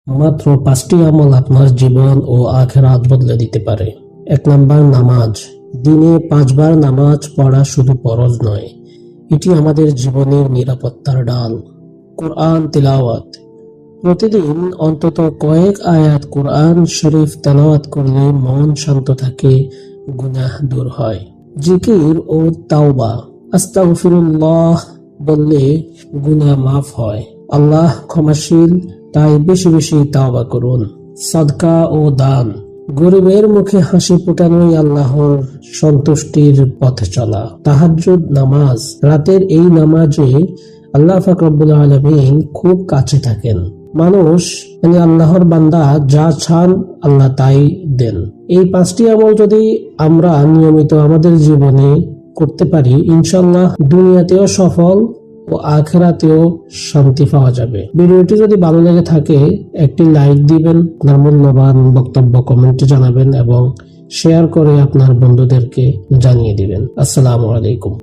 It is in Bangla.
মাত্র 5টি আমল আপনার জীবন ও আখিরাত বদলে দিতে পারে। 1 নাম্বার, নামাজ। দিনে 5 বার নামাজ পড়া শুধু ফরজ নয়, এটি আমাদের জীবনের নিরাপত্তার ডাল। কোরআন তিলাওয়াত। প্রতিদিন অন্তত কয়েক আয়াত কোরআন শরীফ তেলাওয়াত করলে মন শান্ত থাকে, গুনাহ দূর হয়। জিকির ও তাওবা। আস্তাগফিরুল্লাহ বললে গুনাহ মাফ হয়। আল্লাহ ক্ষমাশীল, তাই বেশি বেশি তাওবা করুন। সাদকা ও দান। গরিবের মুখে হাসি ফোটানোই আল্লাহর সন্তুষ্টির পথে চলা। তাহাজ্জুদ নামাজ। রাতের এই নামাজে আল্লাহ পাক রব্বুল আলামিন খুব কাছে থাকেন। মানুষ আল্লাহর বান্দা যা চান আল্লাহ তাই দেন। এই 5টি আমল যদি আমরা নিয়মিত আমাদের জীবনে করতে পারি, ইনশাআল্লাহ দুনিয়াতেও সফল ও আখিরাতেও শান্তি পাওয়া যাবে। ভিডিওটি যদি ভালো লেগে থাকে একটি লাইক দিবেন, আপনার মূল্যবান বক্তব্য কমেন্টে জানাবেন এবং শেয়ার করে আপনার বন্ধুদেরকে জানিয়ে দিবেন। আসসালামু আলাইকুম।